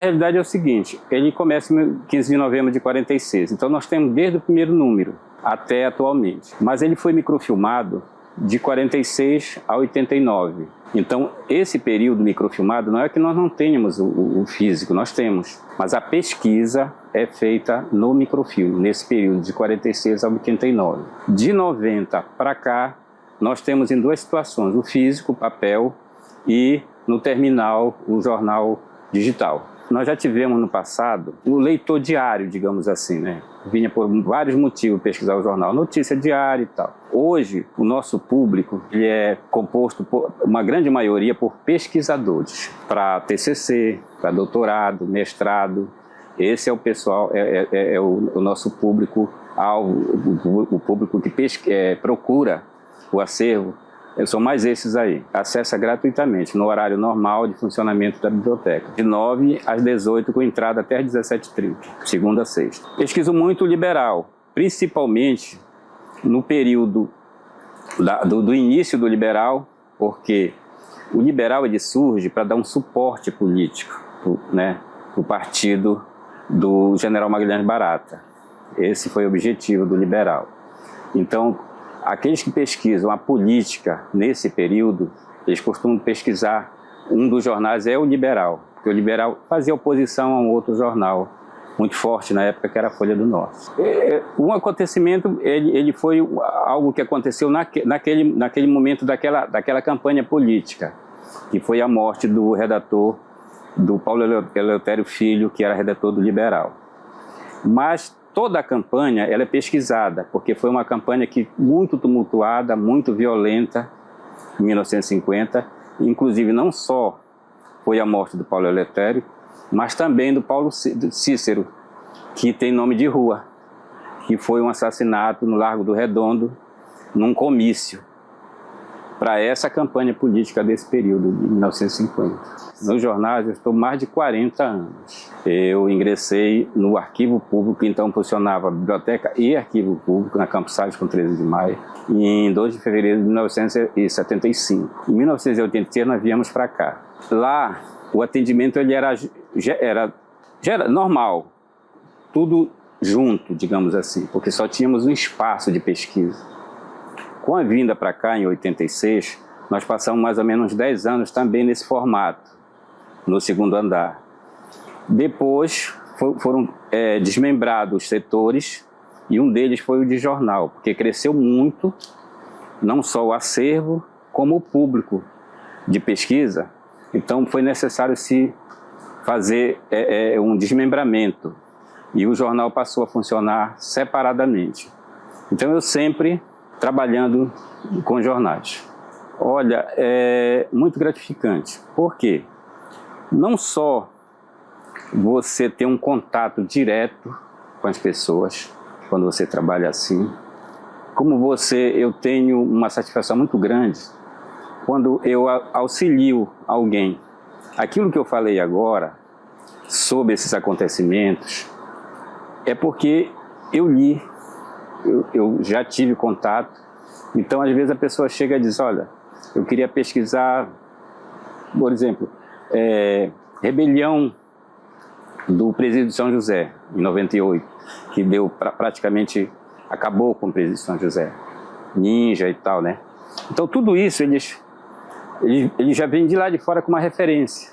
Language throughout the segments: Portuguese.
A realidade é o seguinte, ele começa em 15 de novembro de 46, então nós temos desde o primeiro número até atualmente. Mas ele foi microfilmado de 46 a 89. Então, esse período microfilmado não é que nós não tenhamos o físico, nós temos. Mas a pesquisa é feita no microfilme, nesse período de 46 a 89. De 90 para cá, nós temos em duas situações, o físico, o papel, e no terminal, o jornal digital. Nós já tivemos no passado o leitor diário, digamos assim, né? Vinha por vários motivos pesquisar o jornal, notícia diária e tal. Hoje, o nosso público ele é composto por uma grande maioria por pesquisadores, para TCC, para doutorado, mestrado. Esse é o pessoal, o nosso público-alvo, o público que procura o acervo. São mais esses aí. Acessa gratuitamente, no horário normal de funcionamento da biblioteca. De 9 às 18, com entrada até às 17h30, segunda a sexta. Pesquiso muito liberal, principalmente no período do início do liberal, porque o liberal ele surge para dar um suporte político, né, para o partido do general Magalhães Barata. Esse foi o objetivo do liberal. Então, aqueles que pesquisam a política nesse período, eles costumam pesquisar, um dos jornais é o Liberal, porque o Liberal fazia oposição a um outro jornal muito forte na época, que era a Folha do Norte. Um acontecimento, ele foi algo que aconteceu naquele momento daquela campanha política, que foi a morte do redator, do Paulo Eleutério Filho, que era redator do Liberal. Mas toda a campanha ela é pesquisada, porque foi uma campanha muito tumultuada, muito violenta, em 1950. Inclusive, não só foi a morte do Paulo Eleutério, mas também do Paulo Cícero, que tem nome de rua, que foi um assassinato no Largo do Redondo, num comício, para essa campanha política desse período, de 1950. Nos jornais eu estou mais de 40 anos. Eu ingressei no Arquivo Público, que então funcionava Biblioteca e Arquivo Público, na Campos Salles, com 13 de maio, em 2 de fevereiro de 1975. Em 1986 nós viemos para cá. Lá, o atendimento ele era normal, tudo junto, digamos assim, porque só tínhamos um espaço de pesquisa. Com a vinda para cá, em 86, nós passamos mais ou menos 10 anos também nesse formato, no segundo andar. Depois foram desmembrados os setores, e um deles foi o de jornal, porque cresceu muito, não só o acervo, como o público de pesquisa. Então foi necessário se fazer um desmembramento, e o jornal passou a funcionar separadamente. Então eu sempre trabalhando com jornais. Olha, é muito gratificante. Por quê? Não só você ter um contato direto com as pessoas, quando você trabalha assim, como eu tenho uma satisfação muito grande quando eu auxilio alguém. Aquilo que eu falei agora, sobre esses acontecimentos, é porque eu li, eu já tive contato. Então, às vezes a pessoa chega e diz, olha, eu queria pesquisar, por exemplo, rebelião do Presídio de São José, em 98, que praticamente acabou com o Presídio de São José, Ninja e tal, né? Então, tudo isso, eles já vêm de lá de fora com uma referência.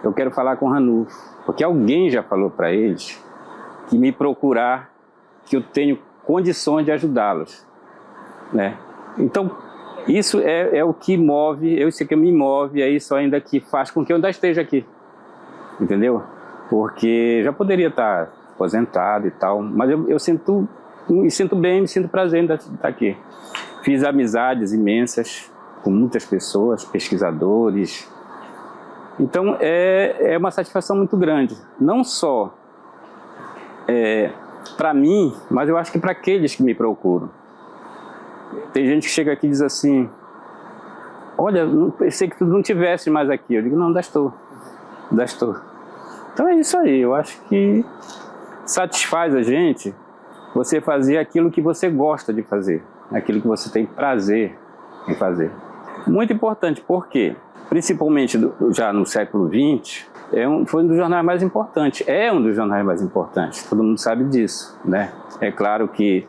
Eu quero falar com o Ranulfo, porque alguém já falou para eles que me procurar, que eu tenho condições de ajudá-los, né? Então, isso é o que move, isso que me move, é isso ainda que faz com que eu ainda esteja aqui, entendeu? Porque já poderia estar aposentado e tal, mas eu me sinto bem, me sinto prazer em estar aqui. Fiz amizades imensas com muitas pessoas, pesquisadores. Então, é uma satisfação muito grande, não só para mim, mas eu acho que para aqueles que me procuram. Tem gente que chega aqui e diz assim, olha, eu pensei que tu não estivesse mais aqui. Eu digo, não, ainda estou. Então é isso aí, eu acho que satisfaz a gente você fazer aquilo que você gosta de fazer, aquilo que você tem prazer em fazer. Muito importante, porque, principalmente já no século XX, Foi um dos jornais mais importantes, é um dos jornais mais importantes, todo mundo sabe disso, né? É claro que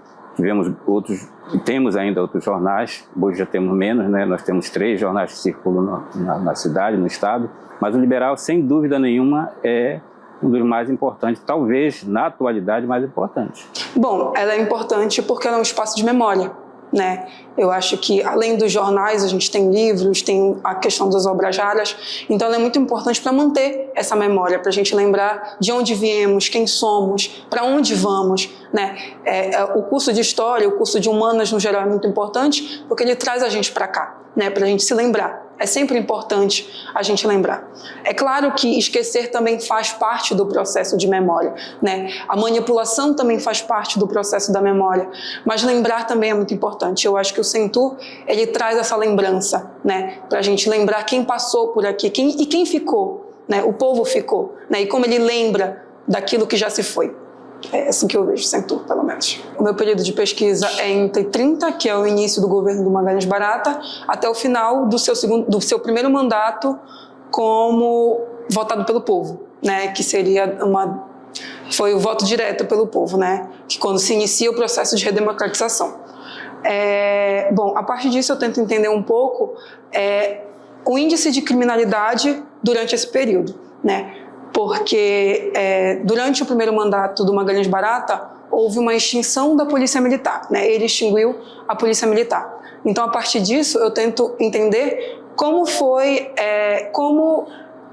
temos ainda outros jornais, hoje já temos menos, né? Nós temos 3 jornais que circulam na cidade, no estado, mas o Liberal, sem dúvida nenhuma, é um dos mais importantes, talvez, na atualidade, mais importante. Bom, ela é importante porque ela é um espaço de memória, né? Eu acho que, além dos jornais, a gente tem livros, tem a questão das obras raras, então ela é muito importante para manter essa memória, para a gente lembrar de onde viemos, quem somos, para onde vamos, né? O curso de História, o curso de Humanas, no geral, é muito importante porque ele traz a gente para cá, né? Para a gente se lembrar. É sempre importante a gente lembrar. É claro que esquecer também faz parte do processo de memória, né? A manipulação também faz parte do processo da memória, mas lembrar também é muito importante. Eu acho que o Centur, ele traz essa lembrança, né? Para a gente lembrar quem passou por aqui e quem ficou, né? O povo ficou, né? E como ele lembra daquilo que já se foi. É assim que eu vejo o Centur, pelo menos. O meu período de pesquisa é entre 30, que é o início do governo do Magalhães Barata, até o final do seu primeiro mandato como votado pelo povo, né? Que foi o voto direto pelo povo, né? Que quando se inicia o processo de redemocratização. Bom, a partir disso eu tento entender um pouco o índice de criminalidade durante esse período, né? Porque durante o primeiro mandato do Magalhães Barata houve uma extinção da Polícia Militar, né? Ele extinguiu a Polícia Militar. Então, a partir disso, eu tento entender como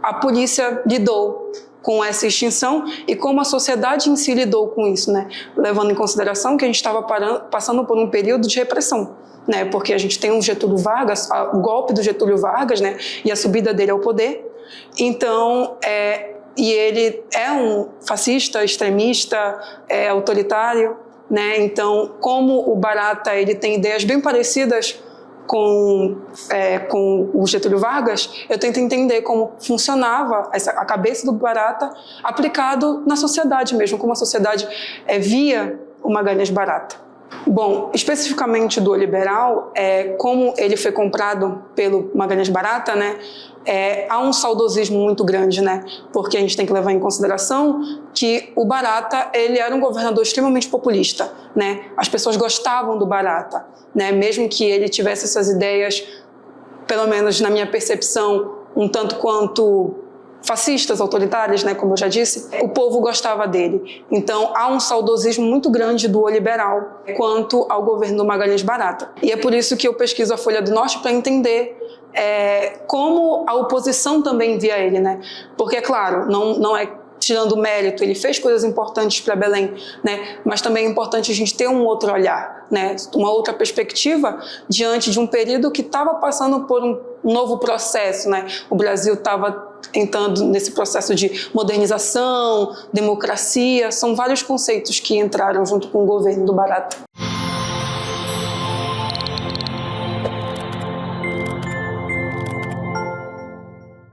a polícia lidou com essa extinção e como a sociedade em si lidou com isso, né? Levando em consideração que a gente estava passando por um período de repressão, né? Porque a gente tem o Getúlio Vargas, o golpe do Getúlio Vargas, né? E a subida dele ao poder. Então, e ele é um fascista, extremista, autoritário, né? Então, como o Barata ele tem ideias bem parecidas com o Getúlio Vargas, eu tento entender como funcionava a cabeça do Barata aplicado na sociedade mesmo, como a sociedade via o Magalhães Barata. Bom, especificamente do Liberal, como ele foi comprado pelo Magalhães Barata, né? Há um saudosismo muito grande, né? Porque a gente tem que levar em consideração que o Barata ele era um governador extremamente populista, né? As pessoas gostavam do Barata, né? Mesmo que ele tivesse essas ideias, pelo menos na minha percepção, um tanto quanto fascistas, autoritárias, né, como eu já disse, o povo gostava dele. Então, há um saudosismo muito grande do liberal quanto ao governo do Magalhães Barata. E é por isso que eu pesquiso a Folha do Norte para entender como a oposição também via ele, né? Porque, é claro, não é tirando mérito, ele fez coisas importantes para Belém, né? Mas também é importante a gente ter um outro olhar, né? Uma outra perspectiva diante de um período que estava passando por um novo processo, né? O Brasil estava entrando nesse processo de modernização, democracia, são vários conceitos que entraram junto com o governo do Barata.